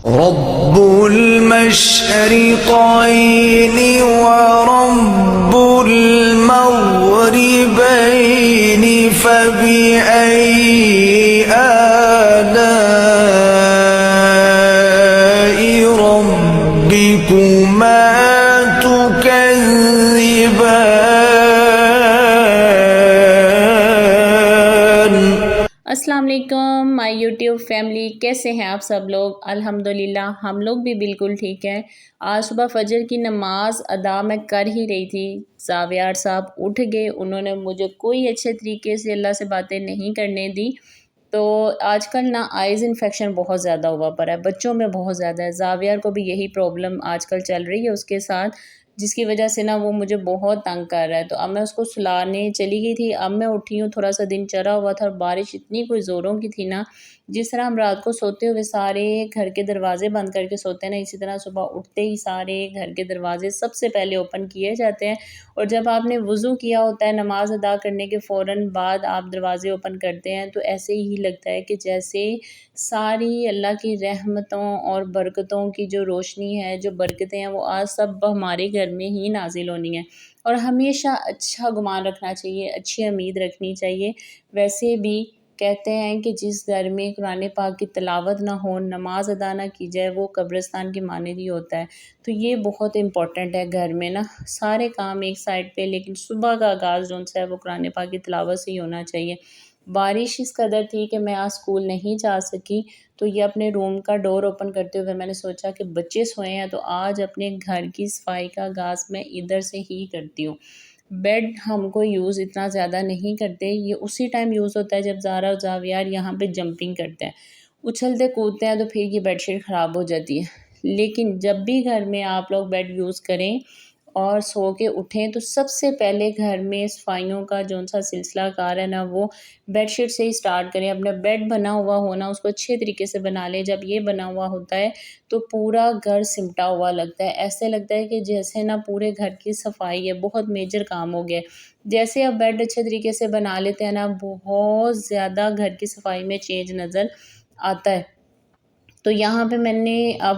رب المشرقين ورب المغربين فبأي آلاء ربكما تكذبان؟ السلام علیکم مائی یوٹیوب فیملی، کیسے ہیں آپ سب لوگ؟ الحمدللہ ہم لوگ بھی بالکل ٹھیک ہیں۔ آج صبح فجر کی نماز ادا میں کر ہی رہی تھی، زاویار صاحب اٹھ گئے، انہوں نے مجھے کوئی اچھے طریقے سے اللہ سے باتیں نہیں کرنے دی۔ تو آج کل نا آئز انفیکشن بہت زیادہ ہوا پڑا ہے، بچوں میں بہت زیادہ ہے، زاویار کو بھی یہی پرابلم آج کل چل رہی ہے اس کے ساتھ، جس کی وجہ سے نا وہ مجھے بہت تنگ کر رہا ہے۔ تو اب میں اس کو سلانے چلی گئی تھی، اب میں اٹھی ہوں، تھوڑا سا دن چڑھا ہوا تھا اور بارش اتنی کوئی زوروں کی تھی نا، جس طرح ہم رات کو سوتے ہوئے سارے گھر کے دروازے بند کر کے سوتے ہیں نا، اسی طرح صبح اٹھتے ہی سارے گھر کے دروازے سب سے پہلے اوپن کیے جاتے ہیں، اور جب آپ نے وضو کیا ہوتا ہے نماز ادا کرنے کے فوراً بعد آپ دروازے اوپن کرتے ہیں تو ایسے ہی لگتا ہے کہ جیسے ساری اللہ کی رحمتوں اور برکتوں کی جو روشنی ہے، جو برکتیں ہیں، وہ آج سب ہمارے گھر میں ہی نازل ہونی ہیں۔ اور ہمیشہ اچھا گمان رکھنا چاہیے، اچھی امید رکھنی چاہیے۔ ویسے بھی کہتے ہیں کہ جس گھر میں قرآن پاک کی تلاوت نہ ہو، نماز ادا نہ کی جائے، وہ قبرستان کے مانند ہی ہوتا ہے۔ تو یہ بہت امپورٹنٹ ہے گھر میں نا، سارے کام ایک سائڈ پہ، لیکن صبح کا آغاز جو ہے وہ قرآن پاک کی تلاوت سے ہی ہونا چاہیے۔ بارش اس قدر تھی کہ میں آج اسکول نہیں جا سکی، تو یہ اپنے روم کا ڈور اوپن کرتے ہوئے میں نے سوچا کہ بچے سوئے ہیں تو آج اپنے گھر کی صفائی کا آغاز میں ادھر سے ہی کرتی ہوں۔ بیڈ ہم کو یوز اتنا زیادہ نہیں کرتے، یہ اسی ٹائم یوز ہوتا ہے جب زارا اور زاویار یہاں پہ جمپنگ کرتے ہیں، اچھلتے کودتے ہیں، تو پھر یہ بیڈ شیٹ خراب ہو جاتی ہے۔ لیکن جب بھی گھر میں آپ لوگ بیڈ یوز کریں اور سو کے اٹھیں تو سب سے پہلے گھر میں صفائیوں کا جو سا سلسلہ کار ہے نا، وہ بیڈ شیٹ سے ہی سٹارٹ کریں۔ اپنا بیڈ بنا ہوا ہونا اس کو اچھے طریقے سے بنا لیں۔ جب یہ بنا ہوا ہوتا ہے تو پورا گھر سمٹا ہوا لگتا ہے، ایسے لگتا ہے کہ جیسے نا پورے گھر کی صفائی ہے، بہت میجر کام ہو گیا ہے۔ جیسے اب بیڈ اچھے طریقے سے بنا لیتے ہیں نا، بہت زیادہ گھر کی صفائی میں چینج نظر آتا ہے۔ تو یہاں پہ میں نے اب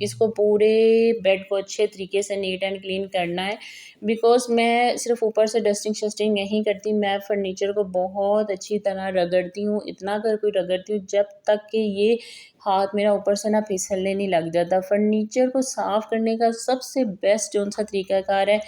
اس کو پورے بیڈ کو اچھے طریقے سے نیٹ اینڈ کلین کرنا ہے، بیکاز میں صرف اوپر سے ڈسٹنگ شسٹنگ نہیں کرتی، میں فرنیچر کو بہت اچھی طرح رگڑتی ہوں، اتنا کر کوئی رگڑتی ہوں جب تک کہ یہ ہاتھ میرا اوپر سے نہ پھسلنے نہیں لگ جاتا۔ فرنیچر کو صاف کرنے کا سب سے بیسٹ جو سا طریقہ کار ہے،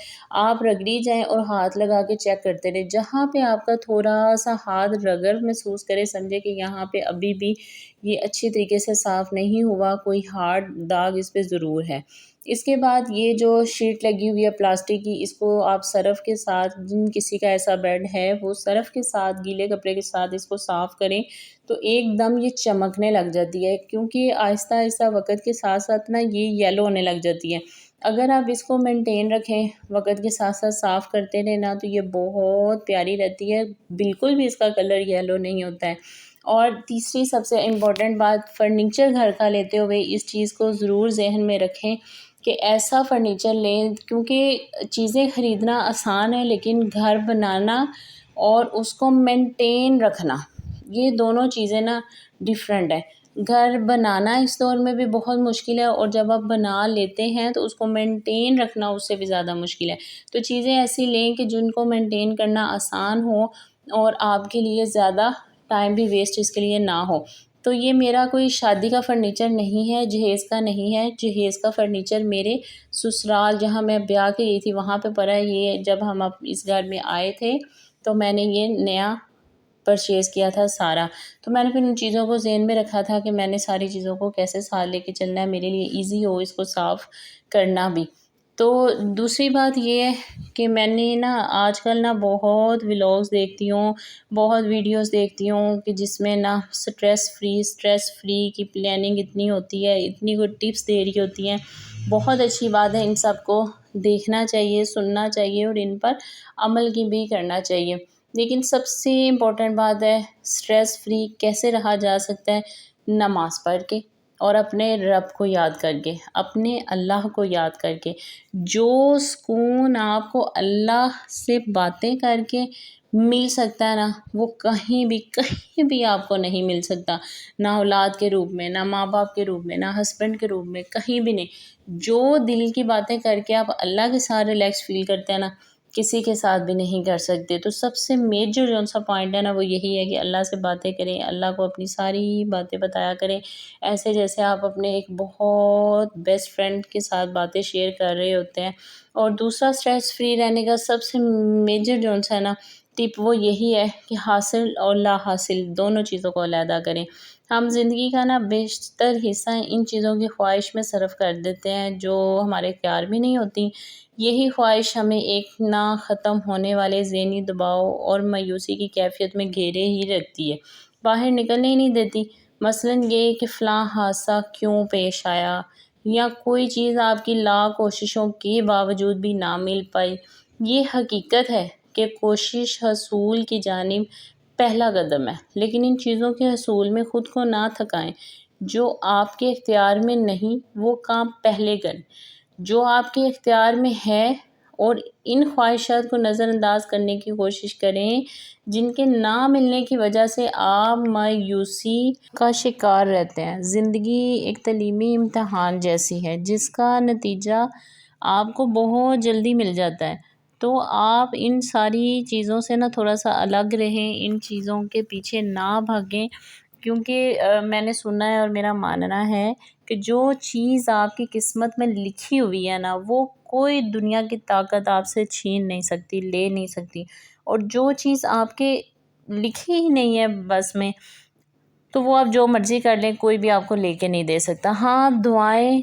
آپ رگڑی جائیں اور ہاتھ لگا کے چیک کرتے رہیں، جہاں پہ آپ کا تھوڑا سا ہاتھ رگڑ محسوس کرے، سمجھے کہ یہاں پہ ابھی بھی یہ اچھی طریقے سے صاف نہیں ہوا، کوئی ہارڈ داغ اس پہ ضرور ہے۔ اس کے بعد یہ جو شیٹ لگی ہوئی ہے پلاسٹک کی، اس کو آپ سرف کے ساتھ، جن کسی کا ایسا بیڈ ہے وہ سرف کے ساتھ، گیلے کپڑے کے ساتھ اس کو صاف کریں تو ایک دم یہ چمکنے لگ جاتی ہے، کیونکہ آہستہ آہستہ وقت کے ساتھ ساتھ نا یہ یلو ہونے لگ جاتی ہے۔ اگر آپ اس کو مینٹین رکھیں، وقت کے ساتھ ساتھ صاف کرتے رہیں نا، تو یہ بہت پیاری رہتی ہے، بالکل بھی اس کا کلر یلو نہیں ہوتا ہے۔ اور تیسری سب سے امپورٹنٹ بات، فرنیچر گھر کا لیتے ہوئے اس چیز کو ضرور ذہن میں رکھیں کہ ایسا فرنیچر لیں، کیونکہ چیزیں خریدنا آسان ہے لیکن گھر بنانا اور اس کو مینٹین رکھنا، یہ دونوں چیزیں نا ڈیفرنٹ ہے۔ گھر بنانا اس دور میں بھی بہت مشکل ہے، اور جب آپ بنا لیتے ہیں تو اس کو مینٹین رکھنا اس سے بھی زیادہ مشکل ہے۔ تو چیزیں ایسی لیں کہ جن کو مینٹین کرنا آسان ہو اور آپ کے لیے زیادہ ٹائم بھی ویسٹ اس کے لیے نہ ہو۔ تو یہ میرا کوئی شادی کا فرنیچر نہیں ہے، جہیز کا نہیں ہے، جہیز کا فرنیچر میرے سسرال جہاں میں بیاہ کے گئی تھی وہاں پہ پڑا ہے۔ یہ جب ہم اس گھر میں آئے تھے تو میں نے یہ نیا پرچیز کیا تھا سارا، تو میں نے پھر ان چیزوں کو ذہن میں رکھا تھا کہ میں نے ساری چیزوں کو کیسے ساتھ لے کے چلنا ہے، میرے لیے ایزی ہو اس کو صاف کرنا بھی۔ تو دوسری بات یہ ہے کہ میں نے نا آج کل نا بہت ولاگز دیکھتی ہوں، بہت ویڈیوز دیکھتی ہوں کہ جس میں نا اسٹریس فری کی پلاننگ اتنی ہوتی ہے، اتنی کوئی ٹپس دے رہی ہوتی ہیں۔ بہت اچھی بات ہے، ان سب کو دیکھنا چاہیے، سننا چاہیے اور ان پر عمل کی بھی کرنا چاہیے۔ لیکن سب سے امپورٹنٹ بات ہے، اسٹریس فری کیسے رہا جا سکتا ہے؟ نماز پڑھ کے اور اپنے رب کو یاد کر کے، اپنے اللہ کو یاد کر کے۔ جو سکون آپ کو اللہ سے باتیں کر کے مل سکتا ہے نا، وہ کہیں بھی آپ کو نہیں مل سکتا، نہ اولاد کے روپ میں، نہ ماں باپ کے روپ میں، نہ ہسبینڈ کے روپ میں، کہیں بھی نہیں۔ جو دل کی باتیں کر کے آپ اللہ کے ساتھ ریلیکس فیل کرتے ہیں نا، کسی کے ساتھ بھی نہیں کر سکتے۔ تو سب سے میجر جو سا پوائنٹ ہے نا، وہ یہی ہے کہ اللہ سے باتیں کریں، اللہ کو اپنی ساری باتیں بتایا کریں، ایسے جیسے آپ اپنے ایک بہت بیسٹ فرینڈ کے ساتھ باتیں شیئر کر رہے ہوتے ہیں۔ اور دوسرا اسٹریس فری رہنے کا سب سے میجر جو ہے نا ٹپ، وہ یہی ہے کہ حاصل اور لا حاصل دونوں چیزوں کو علیحدہ کریں۔ ہم زندگی کا نا بیشتر حصہ ان چیزوں کی خواہش میں صرف کر دیتے ہیں جو ہمارے اختیار میں نہیں ہوتی۔ یہی خواہش ہمیں ایک نہ ختم ہونے والے ذہنی دباؤ اور مایوسی کی کیفیت میں گھیرے ہی رکھتی ہے، باہر نکلنے ہی نہیں دیتی۔ مثلاً یہ کہ فلاں حادثہ کیوں پیش آیا، یا کوئی چیز آپ کی لاکھ کوششوں کے باوجود بھی نہ مل پائی۔ یہ حقیقت ہے کہ کوشش حصول کی جانب پہلا قدم ہے، لیکن ان چیزوں کے حصول میں خود کو نہ تھکائیں۔ جو آپ کے اختیار میں نہیں وہ کام پہلے کریں، جو آپ کے اختیار میں ہے، اور ان خواہشات کو نظر انداز کرنے کی کوشش کریں جن کے نہ ملنے کی وجہ سے آپ مایوسی کا شکار رہتے ہیں۔ زندگی ایک تعلیمی امتحان جیسی ہے جس کا نتیجہ آپ کو بہت جلدی مل جاتا ہے۔ تو آپ ان ساری چیزوں سے نا تھوڑا سا الگ رہیں، ان چیزوں کے پیچھے نہ بھاگیں، کیونکہ میں نے سنا ہے اور میرا ماننا ہے کہ جو چیز آپ کی قسمت میں لکھی ہوئی ہے نا، وہ کوئی دنیا کی طاقت آپ سے چھین نہیں سکتی، لے نہیں سکتی۔ اور جو چیز آپ کے لکھی ہی نہیں ہے بس میں، تو وہ آپ جو مرضی کر لیں، کوئی بھی آپ کو لے کے نہیں دے سکتا۔ ہاں، دعائیں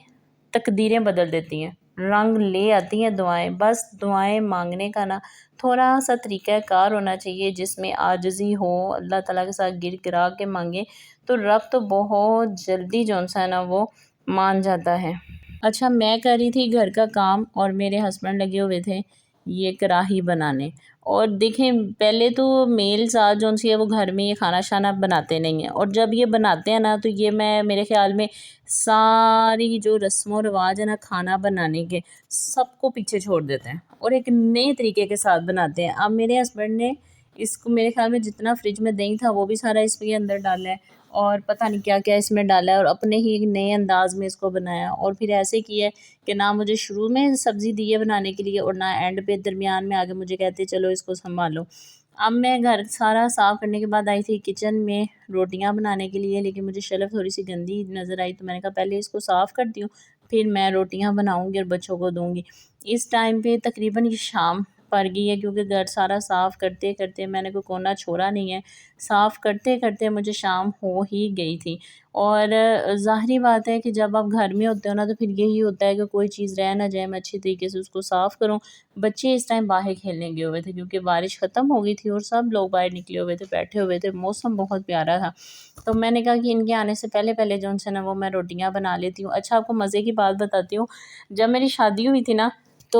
تقدیریں بدل دیتی ہیں، رنگ لے آتی ہیں دعائیں، بس دعائیں مانگنے کا نا تھوڑا سا طریقہ کار ہونا چاہیے جس میں عاجزی ہو، اللہ تعالیٰ کے ساتھ گر گرا کے مانگے تو رب تو بہت جلدی ہے نا وہ مان جاتا ہے۔ اچھا، میں کر رہی تھی گھر کا کام اور میرے ہسبینڈ لگے ہوئے تھے یہ کراہی بنانے۔ اور دیکھیں، پہلے تو میل ساتھ جو سی ہے وہ گھر میں یہ کھانا شانا بناتے نہیں ہیں، اور جب یہ بناتے ہیں نا تو یہ میرے خیال میں ساری جو رسم و رواج ہے نا کھانا بنانے کے، سب کو پیچھے چھوڑ دیتے ہیں اور ایک نئے طریقے کے ساتھ بناتے ہیں۔ اب میرے ہسبینڈ نے اس کو میرے خیال میں جتنا فریج میں دہی تھا وہ بھی سارا اس کے اندر ڈالا ہے، اور پتہ نہیں کیا کیا اس میں ڈالا ہے، اور اپنے ہی ایک نئے انداز میں اس کو بنایا، اور پھر ایسے کیا ہے کہ نہ مجھے شروع میں سبزی دی ہے بنانے کے لیے اور نہ اینڈ پہ درمیان میں آگے مجھے کہتے چلو اس کو سنبھالو۔ اب میں گھر سارا صاف کرنے کے بعد آئی تھی کچن میں روٹیاں بنانے کے لیے، لیکن مجھے شیلف تھوڑی سی گندی نظر آئی، تو میں نے کہا پہلے اس کو صاف کرتی ہوں پھر میں روٹیاں بناؤں گی اور بچوں کو دوں گی۔ اس ٹائم پہ تقریباً یہ شام پڑ گئی ہے، کیونکہ گھر سارا صاف کرتے کرتے میں نے کوئی کونا چھوڑا نہیں ہے، صاف کرتے کرتے مجھے شام ہو ہی گئی تھی۔ اور ظاہری بات ہے کہ جب آپ گھر میں ہوتے ہو نا تو پھر یہی ہوتا ہے کہ کوئی چیز رہ نہ جائے، میں اچھی طریقے سے اس کو صاف کروں۔ بچے اس ٹائم باہر کھیلنے گئے ہوئے تھے کیونکہ بارش ختم ہو گئی تھی اور سب لوگ باہر نکلے ہوئے تھے، بیٹھے ہوئے تھے، موسم بہت پیارا تھا۔ تو میں نے کہا کہ ان کے آنے سے پہلے جو ان سے نا وہ میں روٹیاں بنا لیتی ہوں۔ اچھا، آپ کو مزے کی بات بتاتی ہوں، جب میری شادی ہوئی تھی نا تو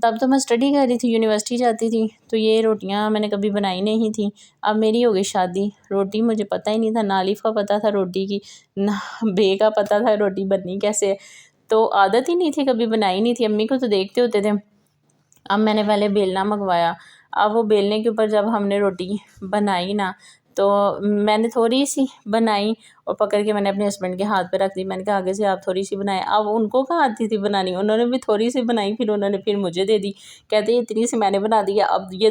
تب تو میں اسٹڈی کر رہی تھی، یونیورسٹی جاتی تھی، تو یہ روٹیاں میں نے کبھی بنائی نہیں تھیں۔ اب میری ہو گئی شادی، روٹی مجھے پتہ ہی نہیں تھا، نہ الف کا پتہ تھا روٹی کی، نہ بے کا پتہ تھا روٹی بننی کیسے ہے، تو عادت ہی نہیں تھی، کبھی بنائی نہیں تھی، امی کو تو دیکھتے ہوتے تھے۔ اب میں نے پہلے بیلنا منگوایا، اب وہ بیلنے کے اوپر جب ہم نے روٹی بنائی نا تو میں نے تھوڑی سی بنائی اور پکڑ کے میں نے اپنے ہسبینڈ کے ہاتھ پہ رکھ دی، میں نے کہا آگے سے آپ تھوڑی سی بنائیں۔ اب ان کو کہاں آتی تھی بنانی، انہوں نے بھی تھوڑی سی بنائی، پھر انہوں نے پھر مجھے دے دی، کہتے ہیں اتنی سی میں نے بنا دی ہے، اب یہ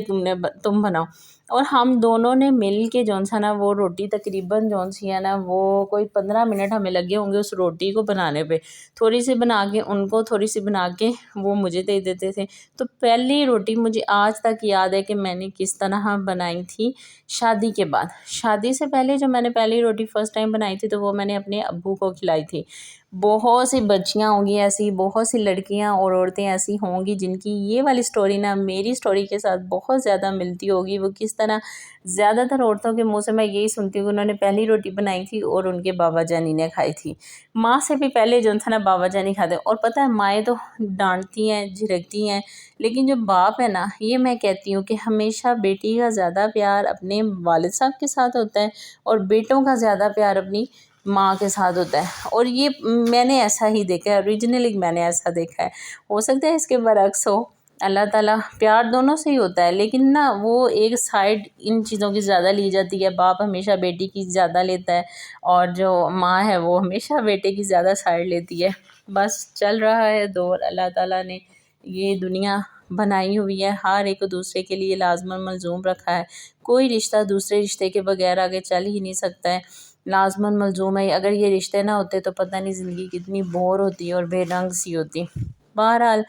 تم بناؤ۔ اور ہم دونوں نے مل کے سا نا وہ روٹی تقریباً سی ہے نا وہ کوئی 15 منٹ ہمیں لگے ہوں گے اس روٹی کو بنانے پہ، تھوڑی سی بنا کے ان کو، تھوڑی سی بنا کے وہ مجھے دے دیتے تھے۔ تو پہلی روٹی مجھے آج تک یاد ہے کہ میں نے کس طرح بنائی تھی شادی کے بعد۔ شادی سے پہلے جو میں نے پہلی روٹی فرسٹ ٹائم بنائی تھی تو وہ میں نے اپنے ابو کو کھلائی تھی۔ بہت سی بچیاں ہوں گی ایسی، بہت سی لڑکیاں اور عورتیں ایسی ہوں گی جن کی یہ والی سٹوری نا میری سٹوری کے ساتھ بہت زیادہ ملتی ہوگی۔ وہ کس طرح، زیادہ تر عورتوں کے منہ سے میں یہی سنتی ہوں کہ انہوں نے پہلی روٹی بنائی تھی اور ان کے بابا جانی نے کھائی تھی۔ ماں سے بھی پہلے تھا نا بابا جانی کھاتے، اور پتہ ہے مائیں تو ڈانٹتی ہیں، جھڑکتی ہیں، لیکن جو باپ ہے نا، یہ میں کہتی ہوں کہ ہمیشہ بیٹی کا زیادہ پیار اپنے والد صاحب کے ساتھ ہوتا ہے اور بیٹوں کا زیادہ پیار اپنی ماں کے ساتھ ہوتا ہے۔ اور یہ میں نے ایسا ہی دیکھا ہے، اوریجنلی میں نے ایسا دیکھا ہے، ہو سکتا ہے اس کے برعکس ہو، اللہ تعالیٰ پیار دونوں سے ہی ہوتا ہے، لیکن نا وہ ایک سائڈ ان چیزوں کی زیادہ لی جاتی ہے۔ باپ ہمیشہ بیٹی کی زیادہ لیتا ہے اور جو ماں ہے وہ ہمیشہ بیٹے کی زیادہ سائڈ لیتی ہے۔ بس چل رہا ہے دور، اللہ تعالیٰ نے یہ دنیا بنائی ہوئی ہے، ہر ایک دوسرے کے لیے لازماً ملزوم رکھا ہے۔ کوئی رشتہ دوسرے رشتے کے بغیر آگے چل ہی نہیں سکتا ہے، لازماً ملزوم ہے۔ اگر یہ رشتے نہ ہوتے تو پتہ نہیں زندگی کتنی بور ہوتی اور بے رنگ سی ہوتی۔ بہرحال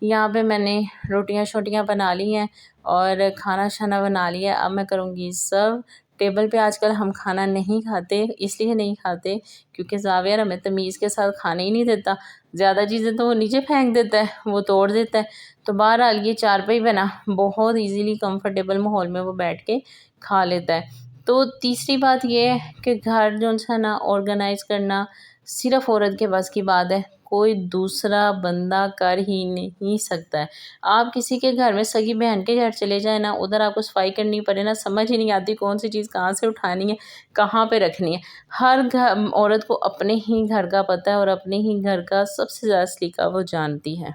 یہاں پہ میں نے روٹیاں شوٹیاں بنا لی ہیں اور کھانا شانا بنا لیا ہے۔ اب میں کروں گی سرو۔ ٹیبل پہ آج کل ہم کھانا نہیں کھاتے، اس لیے نہیں کھاتے کیونکہ زاویہ ہمیں تمیز کے ساتھ کھانے ہی نہیں دیتا، زیادہ چیزیں تو وہ نیچے پھینک دیتا ہے، وہ توڑ دیتا ہے۔ تو بہرحال یہ چارپائی پہ نا بہت ایزیلی کمفرٹیبل ماحول میں وہ بیٹھ کے کھا لیتا ہے۔ تو تیسری بات یہ ہے کہ گھر جو ہے نا آرگنائز کرنا صرف عورت کے بس کی بات ہے، کوئی دوسرا بندہ کر ہی نہیں سکتا ہے۔ آپ کسی کے گھر میں سگی بہن کے گھر چلے جائیں نا، ادھر آپ کو صفائی کرنی پڑے نا، سمجھ ہی نہیں آتی کون سی چیز کہاں سے اٹھانی ہے، کہاں پہ رکھنی ہے۔ ہر عورت کو اپنے ہی گھر کا پتہ ہے اور اپنے ہی گھر کا سب سے زیادہ سلیقہ وہ جانتی ہے۔